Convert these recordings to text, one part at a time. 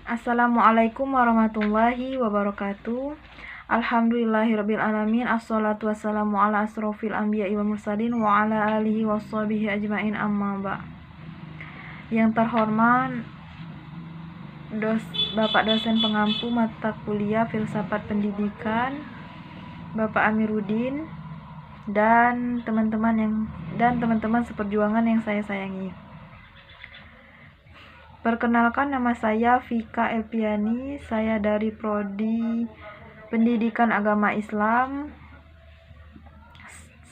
Assalamualaikum warahmatullahi wabarakatuh. Alhamdulillahirrabbilalamin. Assalatu wassalamu ala asrofil anbiya'i wal mursalin wa ala alihi washabihi ajma'in, amma ba'. Yang terhormat Bapak dosen pengampu mata kuliah Filsafat Pendidikan, Bapak Amiruddin, dan teman-teman seperjuangan yang saya sayangi. Perkenalkan, nama saya Vika Elpiani. Saya dari Prodi Pendidikan Agama Islam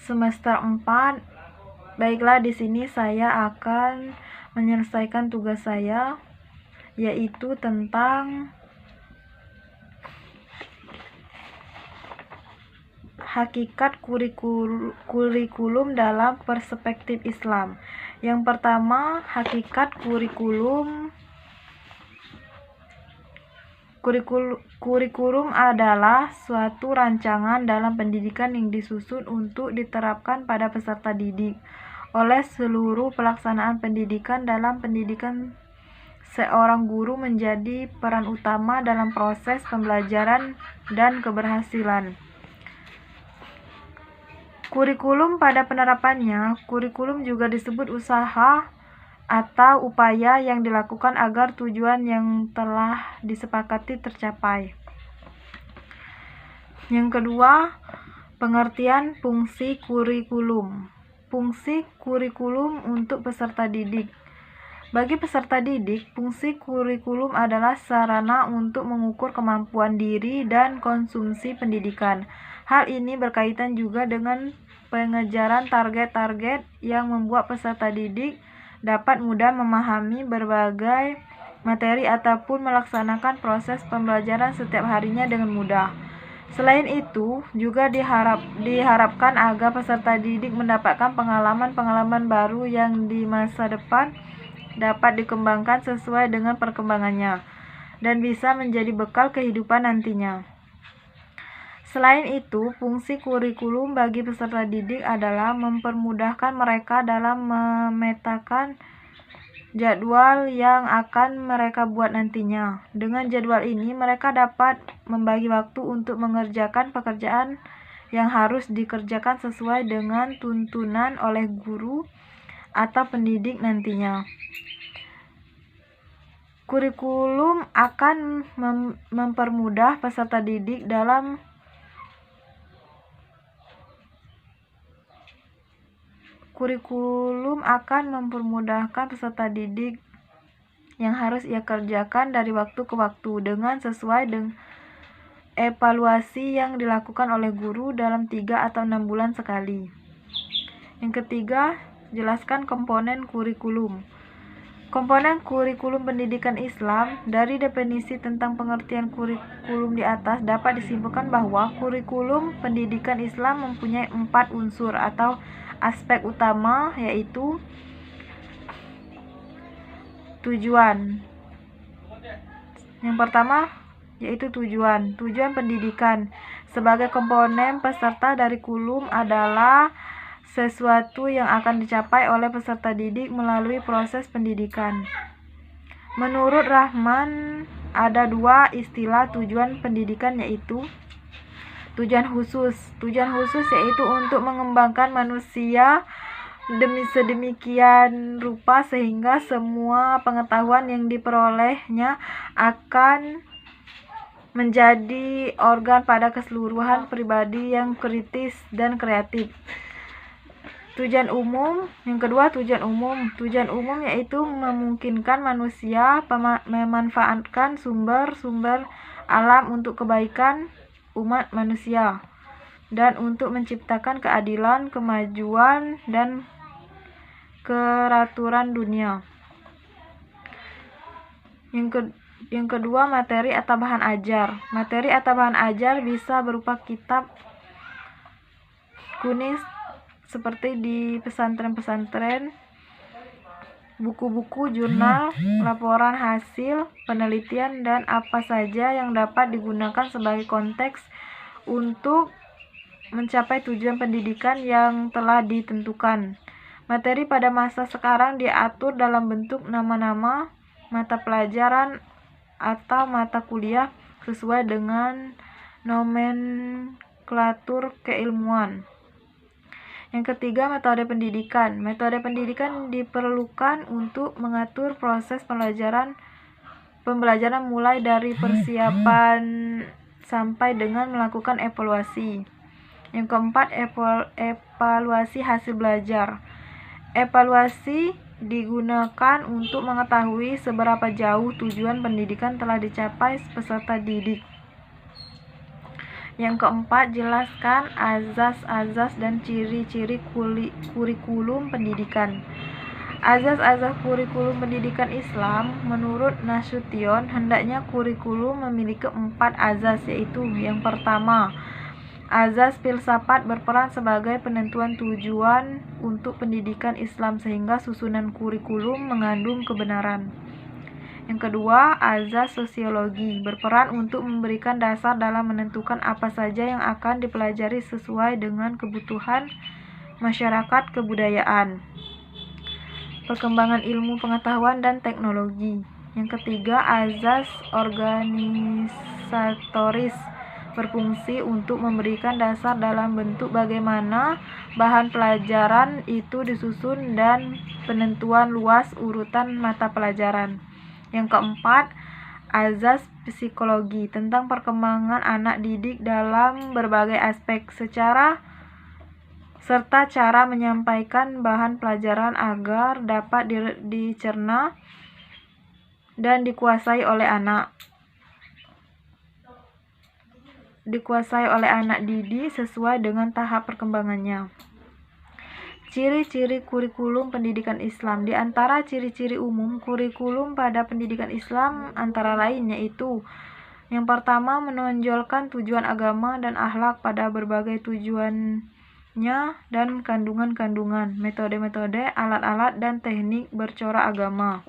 semester 4. Baiklah, di sini saya akan menyelesaikan tugas saya, yaitu tentang hakikat kurikulum dalam perspektif Islam. Yang pertama, hakikat kurikulum adalah suatu rancangan dalam pendidikan yang disusun untuk diterapkan pada peserta didik oleh seluruh pelaksanaan pendidikan. Dalam pendidikan, seorang guru menjadi peran utama dalam proses pembelajaran dan keberhasilan kurikulum. Pada penerapannya, kurikulum juga disebut usaha atau upaya yang dilakukan agar tujuan yang telah disepakati tercapai. Yang kedua, pengertian fungsi kurikulum. Fungsi kurikulum untuk peserta didik. Bagi peserta didik, fungsi kurikulum adalah sarana untuk mengukur kemampuan diri dan konsumsi pendidikan. Hal ini berkaitan juga dengan pengejaran target-target yang membuat peserta didik dapat mudah memahami berbagai materi ataupun melaksanakan proses pembelajaran setiap harinya dengan mudah. Selain itu, juga diharapkan agar peserta didik mendapatkan pengalaman-pengalaman baru yang di masa depan dapat dikembangkan sesuai dengan perkembangannya dan bisa menjadi bekal kehidupan nantinya. Selain itu, fungsi kurikulum bagi peserta didik adalah mempermudahkan mereka dalam memetakan jadwal yang akan mereka buat nantinya. Dengan jadwal ini, mereka dapat membagi waktu untuk mengerjakan pekerjaan yang harus dikerjakan sesuai dengan tuntunan oleh guru atau pendidik nantinya. Kurikulum akan mempermudah peserta didik yang harus ia kerjakan dari waktu ke waktu dengan sesuai dengan evaluasi yang dilakukan oleh guru dalam 3 atau 6 bulan sekali. Yang ketiga, jelaskan komponen kurikulum. Komponen kurikulum pendidikan Islam. Dari definisi tentang pengertian kurikulum di atas dapat disimpulkan bahwa kurikulum pendidikan Islam mempunyai 4 unsur atau aspek utama, yaitu tujuan. Yang pertama yaitu tujuan pendidikan. Sebagai komponen peserta dari kurikulum adalah sesuatu yang akan dicapai oleh peserta didik melalui proses pendidikan. Menurut Rahman, ada 2 istilah tujuan pendidikan, yaitu tujuan khusus. Tujuan khusus yaitu untuk mengembangkan manusia sedemikian rupa sehingga semua pengetahuan yang diperolehnya akan menjadi organ pada keseluruhan pribadi yang kritis dan kreatif. Tujuan umum. Yang kedua, tujuan umum. Tujuan umum yaitu memungkinkan manusia memanfaatkan sumber-sumber alam untuk kebaikan umat manusia dan untuk menciptakan keadilan, kemajuan, dan keraturan dunia. Yang kedua, materi atau bahan ajar. Materi atau bahan ajar bisa berupa kitab kuning seperti di pesantren-pesantren, buku-buku, jurnal, laporan hasil penelitian, dan apa saja yang dapat digunakan sebagai konteks untuk mencapai tujuan pendidikan yang telah ditentukan. Materi pada masa sekarang diatur dalam bentuk nama-nama mata pelajaran atau mata kuliah sesuai dengan nomenklatur keilmuan. Yang ketiga, metode pendidikan. Metode pendidikan diperlukan untuk mengatur proses pembelajaran mulai dari persiapan sampai dengan melakukan evaluasi. Yang keempat, evaluasi hasil belajar. Evaluasi digunakan untuk mengetahui seberapa jauh tujuan pendidikan telah dicapai peserta didik. Yang keempat, jelaskan azas-azas dan ciri-ciri kurikulum pendidikan. Azas-azas kurikulum pendidikan Islam menurut Nasution, hendaknya kurikulum memiliki 4 azas, yaitu yang pertama, azas filsafat berperan sebagai penentuan tujuan untuk pendidikan Islam sehingga susunan kurikulum mengandung kebenaran. Yang kedua, azas sosiologi berperan untuk memberikan dasar dalam menentukan apa saja yang akan dipelajari sesuai dengan kebutuhan masyarakat kebudayaan. Perkembangan ilmu pengetahuan dan teknologi. Yang ketiga, azas organisatoris berfungsi untuk memberikan dasar dalam bentuk bagaimana bahan pelajaran itu disusun dan penentuan luas urutan mata pelajaran. Yang keempat, azas psikologi tentang perkembangan anak didik dalam berbagai aspek serta cara menyampaikan bahan pelajaran agar dapat dicerna dan dikuasai oleh anak didik sesuai dengan tahap perkembangannya. Ciri-ciri kurikulum pendidikan Islam. Di antara ciri-ciri umum kurikulum pada pendidikan Islam antara lain yaitu yang pertama, menonjolkan tujuan agama dan akhlak pada berbagai tujuannya dan kandungan-kandungan, metode-metode, alat-alat, dan teknik bercorak agama.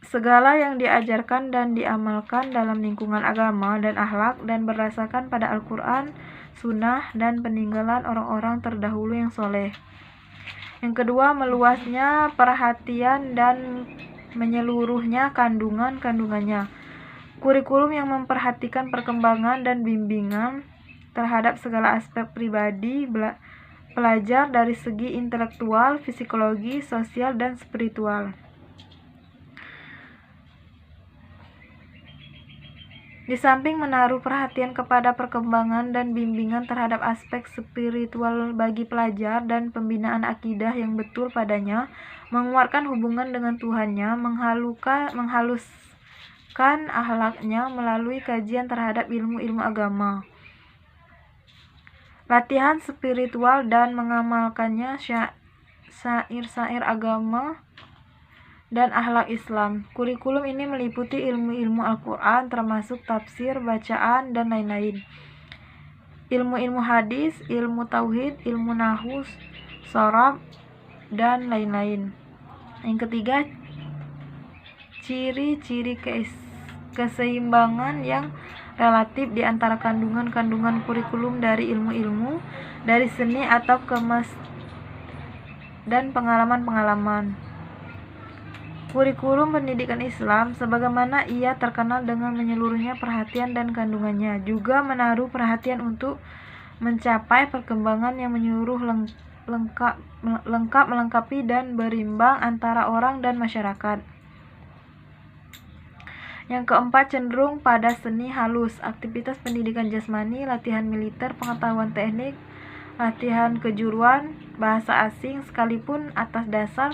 Segala yang diajarkan dan diamalkan dalam lingkungan agama dan akhlak dan berdasarkan pada Al-Quran, Sunnah, dan peninggalan orang-orang terdahulu yang soleh. Yang kedua, meluasnya perhatian dan menyeluruhnya kandungannya. Kurikulum yang memperhatikan perkembangan dan bimbingan terhadap segala aspek pribadi pelajar dari segi intelektual, psikologi, sosial, dan spiritual. Di samping menaruh perhatian kepada perkembangan dan bimbingan terhadap aspek spiritual bagi pelajar dan pembinaan akidah yang betul padanya, menguatkan hubungan dengan Tuhannya, menghaluskan akhlaknya melalui kajian terhadap ilmu-ilmu agama, latihan spiritual dan mengamalkannya syair-syair agama dan akhlak Islam. Kurikulum ini meliputi ilmu-ilmu Al-Quran termasuk tafsir, bacaan, dan lain-lain. Ilmu-ilmu hadis, ilmu tauhid, ilmu nahwu, shorab, dan lain-lain. Yang ketiga, ciri-ciri keseimbangan yang relatif di antara kandungan-kandungan kurikulum dari ilmu-ilmu, dari seni atau dan pengalaman-pengalaman. Kurikulum pendidikan Islam, sebagaimana ia terkenal dengan menyeluruhnya perhatian dan kandungannya, juga menaruh perhatian untuk mencapai perkembangan yang menyeluruh, lengkap, melengkapi, dan berimbang antara orang dan masyarakat. Yang keempat, cenderung pada seni halus, aktivitas pendidikan jasmani, latihan militer, pengetahuan teknik, latihan kejuruan, bahasa asing, sekalipun atas dasar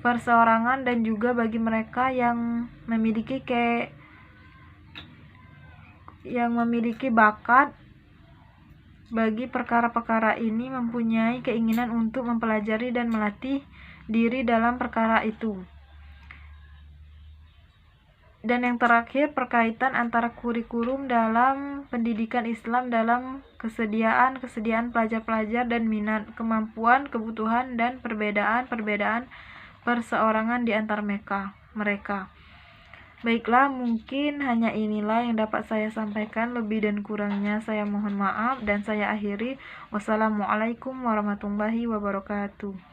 perseorangan, dan juga bagi mereka yang memiliki bakat bagi perkara-perkara ini, mempunyai keinginan untuk mempelajari dan melatih diri dalam perkara itu. Dan yang terakhir, perkaitan antara kurikulum dalam pendidikan Islam dalam kesediaan pelajar-pelajar dan minat, kemampuan, kebutuhan, dan perbedaan perseorangan di antara mereka. Baiklah, mungkin hanya inilah yang dapat saya sampaikan. Lebih dan kurangnya saya mohon maaf, dan saya akhiri. Wassalamualaikum warahmatullahi wabarakatuh.